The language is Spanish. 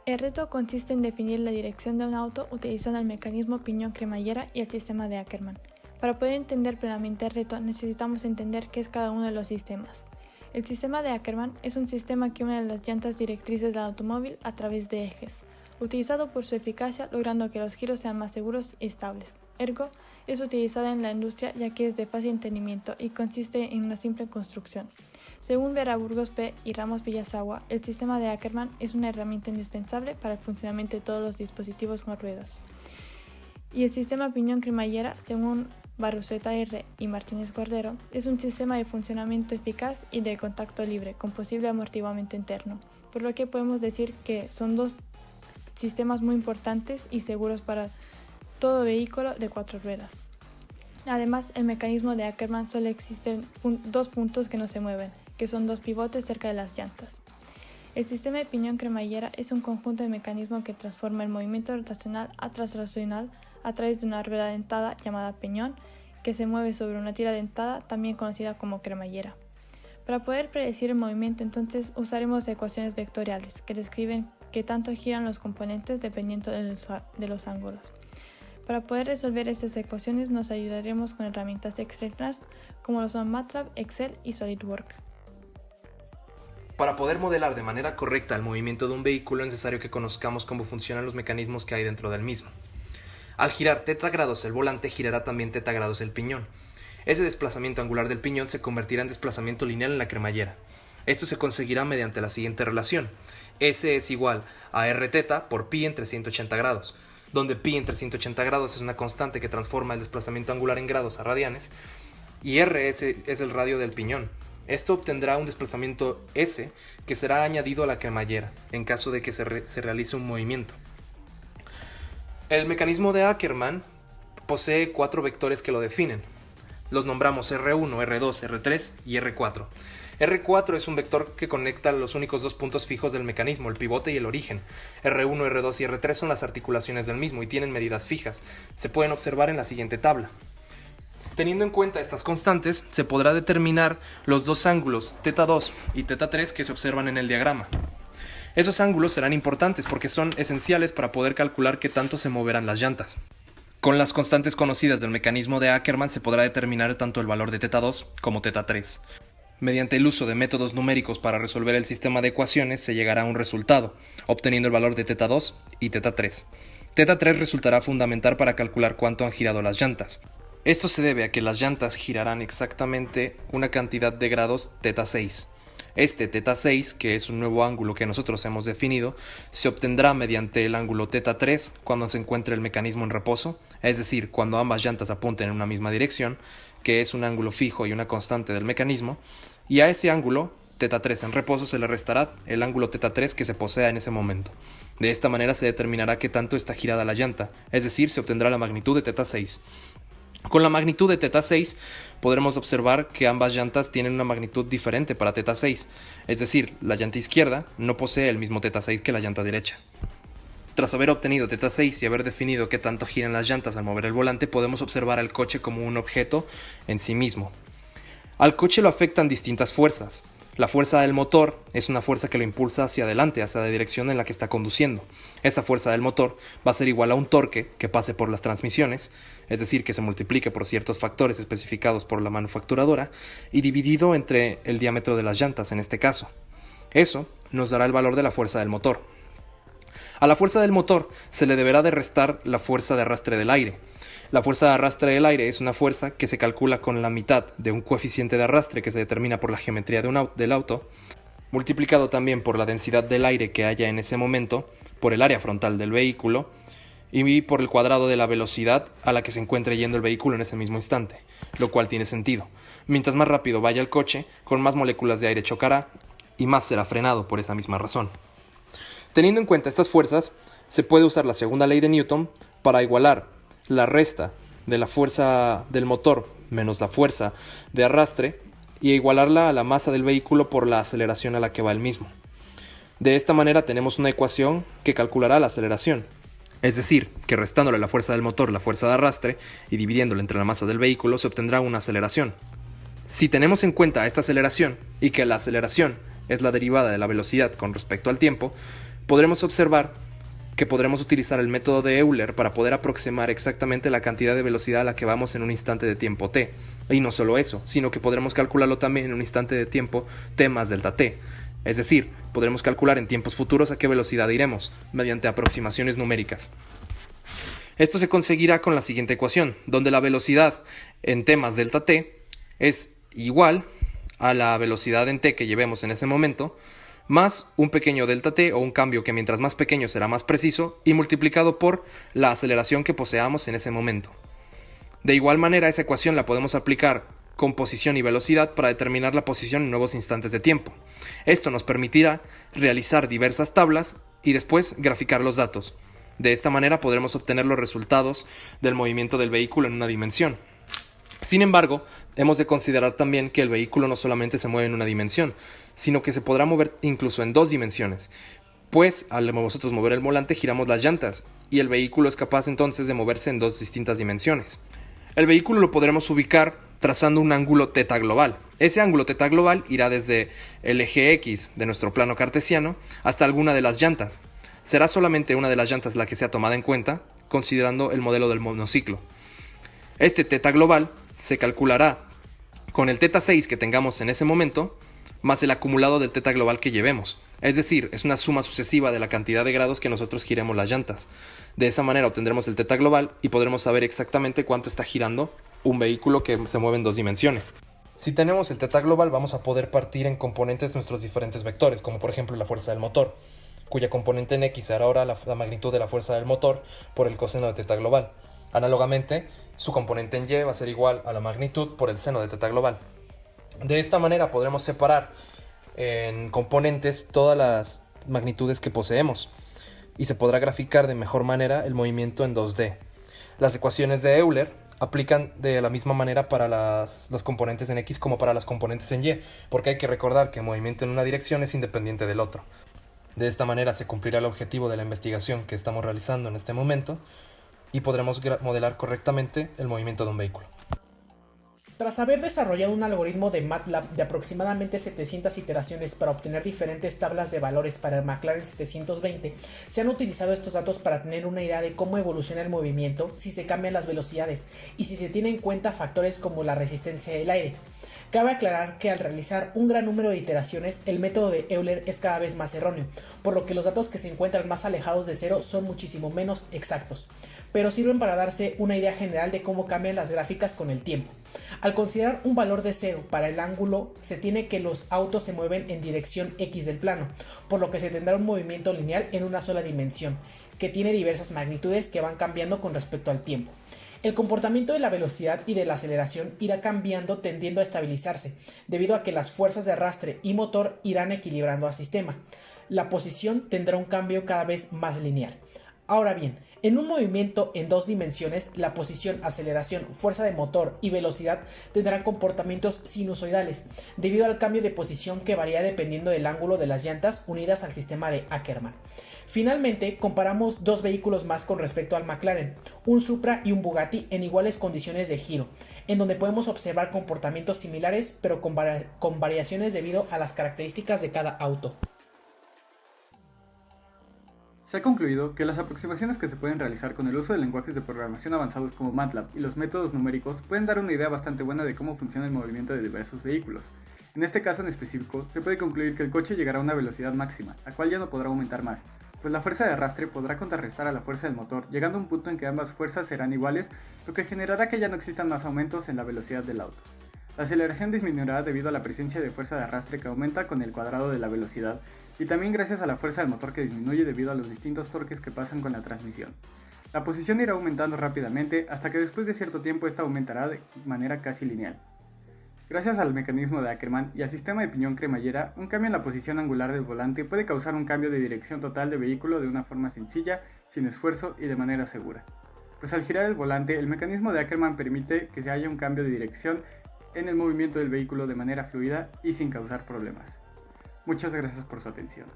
El reto consiste en definir la dirección de un auto utilizando el mecanismo piñón-cremallera y el sistema de Ackermann. Para poder entender plenamente el reto, necesitamos entender qué es cada uno de los sistemas. El sistema de Ackermann es un sistema que une las llantas directrices del automóvil a través de ejes, utilizado por su eficacia logrando que los giros sean más seguros y estables. Ergo, es utilizado en la industria ya que es de fácil entendimiento y consiste en una simple construcción. Según Vera Burgos P. y Ramos Villasagua, el sistema de Ackermann es una herramienta indispensable para el funcionamiento de todos los dispositivos con ruedas. Y el sistema piñón-cremallera, según Barruseta R. y Martínez Cordero, es un sistema de funcionamiento eficaz y de contacto libre, con posible amortiguamiento interno, por lo que podemos decir que son dos sistemas muy importantes y seguros para todo vehículo de 4 ruedas. Además, el mecanismo de Ackermann solo existen dos puntos que no se mueven, que son dos pivotes cerca de las llantas. El sistema de piñón-cremallera es un conjunto de mecanismos que transforma el movimiento rotacional a translacional a través de una rueda dentada llamada piñón, que se mueve sobre una tira dentada, también conocida como cremallera. Para poder predecir el movimiento, entonces, usaremos ecuaciones vectoriales, que describen qué tanto giran los componentes dependiendo de los ángulos. Para poder resolver estas ecuaciones nos ayudaremos con herramientas externas como lo son MATLAB, Excel y SolidWorks. Para poder modelar de manera correcta el movimiento de un vehículo es necesario que conozcamos cómo funcionan los mecanismos que hay dentro del mismo. Al girar θ grados el volante, girará también θ grados el piñón. Ese desplazamiento angular del piñón se convertirá en desplazamiento lineal en la cremallera. Esto se conseguirá mediante la siguiente relación. S es igual a Rθ por pi entre 180 grados, donde pi entre 180 grados es una constante que transforma el desplazamiento angular en grados a radianes, y R es el radio del piñón. Esto obtendrá un desplazamiento S que será añadido a la cremallera en caso de que se realice un movimiento. El mecanismo de Ackermann posee 4 vectores que lo definen. Los nombramos R1, R2, R3 y R4. R4 es un vector que conecta los únicos dos puntos fijos del mecanismo, el pivote y el origen. R1, R2 y R3 son las articulaciones del mismo y tienen medidas fijas. Se pueden observar en la siguiente tabla. Teniendo en cuenta estas constantes, se podrá determinar los dos ángulos θ2 y θ3 que se observan en el diagrama. Esos ángulos serán importantes porque son esenciales para poder calcular qué tanto se moverán las llantas. Con las constantes conocidas del mecanismo de Ackermann se podrá determinar tanto el valor de θ2 como θ3. Mediante el uso de métodos numéricos para resolver el sistema de ecuaciones se llegará a un resultado, obteniendo el valor de θ2 y θ3. θ3 resultará fundamental para calcular cuánto han girado las llantas. Esto se debe a que las llantas girarán exactamente una cantidad de grados θ6. Este θ6, que es un nuevo ángulo que nosotros hemos definido, se obtendrá mediante el ángulo θ3 cuando se encuentre el mecanismo en reposo, es decir, cuando ambas llantas apunten en una misma dirección, que es un ángulo fijo y una constante del mecanismo, y a ese ángulo, θ3 en reposo, se le restará el ángulo θ3 que se posea en ese momento. De esta manera se determinará qué tanto está girada la llanta, es decir, se obtendrá la magnitud de θ6. Con la magnitud de θ6 podremos observar que ambas llantas tienen una magnitud diferente para θ6, es decir, la llanta izquierda no posee el mismo θ6 que la llanta derecha. Tras haber obtenido θ6 y haber definido qué tanto giran las llantas al mover el volante, podemos observar al coche como un objeto en sí mismo. Al coche lo afectan distintas fuerzas. La fuerza del motor es una fuerza que lo impulsa hacia adelante, hacia la dirección en la que está conduciendo. Esa fuerza del motor va a ser igual a un torque que pase por las transmisiones, es decir, que se multiplique por ciertos factores especificados por la manufacturadora y dividido entre el diámetro de las llantas en este caso. Eso nos dará el valor de la fuerza del motor. A la fuerza del motor se le deberá de restar la fuerza de arrastre del aire. La fuerza de arrastre del aire es una fuerza que se calcula con la mitad de un coeficiente de arrastre que se determina por la geometría del auto, multiplicado también por la densidad del aire que haya en ese momento, por el área frontal del vehículo y por el cuadrado de la velocidad a la que se encuentre yendo el vehículo en ese mismo instante, lo cual tiene sentido. Mientras más rápido vaya el coche, con más moléculas de aire chocará y más será frenado por esa misma razón. Teniendo en cuenta estas fuerzas, se puede usar la segunda ley de Newton para igualar la resta de la fuerza del motor menos la fuerza de arrastre y igualarla a la masa del vehículo por la aceleración a la que va el mismo. De esta manera tenemos una ecuación que calculará la aceleración. Es decir, que restándole la fuerza del motor la fuerza de arrastre y dividiéndola entre la masa del vehículo se obtendrá una aceleración. Si tenemos en cuenta esta aceleración y que la aceleración es la derivada de la velocidad con respecto al tiempo, podremos observar que podremos utilizar el método de Euler para poder aproximar exactamente la cantidad de velocidad a la que vamos en un instante de tiempo t. Y no solo eso, sino que podremos calcularlo también en un instante de tiempo t más delta t. Es decir, podremos calcular en tiempos futuros a qué velocidad iremos, mediante aproximaciones numéricas. Esto se conseguirá con la siguiente ecuación, donde la velocidad en t más delta t es igual a la velocidad en t que llevemos en ese momento, más un pequeño delta t o un cambio que mientras más pequeño será más preciso y multiplicado por la aceleración que poseamos en ese momento. De igual manera, esa ecuación la podemos aplicar con posición y velocidad para determinar la posición en nuevos instantes de tiempo. Esto nos permitirá realizar diversas tablas y después graficar los datos. De esta manera podremos obtener los resultados del movimiento del vehículo en una dimensión. Sin embargo, hemos de considerar también que el vehículo no solamente se mueve en una dimensión, sino que se podrá mover incluso en dos dimensiones, pues al nosotros mover el volante giramos las llantas y el vehículo es capaz entonces de moverse en dos distintas dimensiones. El vehículo lo podremos ubicar trazando un ángulo θ global. Ese ángulo θ global irá desde el eje X de nuestro plano cartesiano hasta alguna de las llantas. Será solamente una de las llantas la que sea tomada en cuenta, considerando el modelo del monociclo. Este θ global se calculará con el θ6 que tengamos en ese momento, más el acumulado del θ global que llevemos. Es decir, es una suma sucesiva de la cantidad de grados que nosotros giremos las llantas. De esa manera obtendremos el θ global y podremos saber exactamente cuánto está girando un vehículo que se mueve en dos dimensiones. Si tenemos el θ global, vamos a poder partir en componentes nuestros diferentes vectores, como por ejemplo la fuerza del motor, cuya componente en X será ahora la magnitud de la fuerza del motor por el coseno de θ global. Análogamente, su componente en Y va a ser igual a la magnitud por el seno de θ global. De esta manera podremos separar en componentes todas las magnitudes que poseemos y se podrá graficar de mejor manera el movimiento en 2D. Las ecuaciones de Euler aplican de la misma manera para los componentes en X como para las componentes en Y, porque hay que recordar que el movimiento en una dirección es independiente del otro. De esta manera se cumplirá el objetivo de la investigación que estamos realizando en este momento y podremos modelar correctamente el movimiento de un vehículo. Tras haber desarrollado un algoritmo de MATLAB de aproximadamente 700 iteraciones para obtener diferentes tablas de valores para el McLaren 720, se han utilizado estos datos para tener una idea de cómo evoluciona el movimiento si se cambian las velocidades y si se tienen en cuenta factores como la resistencia del aire. Cabe aclarar que al realizar un gran número de iteraciones, el método de Euler es cada vez más erróneo, por lo que los datos que se encuentran más alejados de cero son muchísimo menos exactos, pero sirven para darse una idea general de cómo cambian las gráficas con el tiempo. Al considerar un valor de 0 para el ángulo, se tiene que los autos se mueven en dirección X del plano, por lo que se tendrá un movimiento lineal en una sola dimensión, que tiene diversas magnitudes que van cambiando con respecto al tiempo. El comportamiento de la velocidad y de la aceleración irá cambiando tendiendo a estabilizarse, debido a que las fuerzas de arrastre y motor irán equilibrando al sistema. La posición tendrá un cambio cada vez más lineal. Ahora bien, en un movimiento en dos dimensiones, la posición, aceleración, fuerza de motor y velocidad tendrán comportamientos sinusoidales, debido al cambio de posición que varía dependiendo del ángulo de las llantas unidas al sistema de Ackermann. Finalmente, comparamos dos vehículos más con respecto al McLaren, un Supra y un Bugatti en iguales condiciones de giro, en donde podemos observar comportamientos similares pero con variaciones debido a las características de cada auto. Se ha concluido que las aproximaciones que se pueden realizar con el uso de lenguajes de programación avanzados como MATLAB y los métodos numéricos pueden dar una idea bastante buena de cómo funciona el movimiento de diversos vehículos. En este caso en específico, se puede concluir que el coche llegará a una velocidad máxima, la cual ya no podrá aumentar más, pues la fuerza de arrastre podrá contrarrestar a la fuerza del motor, llegando a un punto en que ambas fuerzas serán iguales, lo que generará que ya no existan más aumentos en la velocidad del auto. La aceleración disminuirá debido a la presencia de fuerza de arrastre que aumenta con el cuadrado de la velocidad, y también gracias a la fuerza del motor que disminuye debido a los distintos torques que pasan con la transmisión. La posición irá aumentando rápidamente hasta que después de cierto tiempo esta aumentará de manera casi lineal. Gracias al mecanismo de Ackermann y al sistema de piñón-cremallera, un cambio en la posición angular del volante puede causar un cambio de dirección total de vehículo de una forma sencilla, sin esfuerzo y de manera segura. Pues al girar el volante, el mecanismo de Ackermann permite que se haya un cambio de dirección en el movimiento del vehículo de manera fluida y sin causar problemas. Muchas gracias por su atención.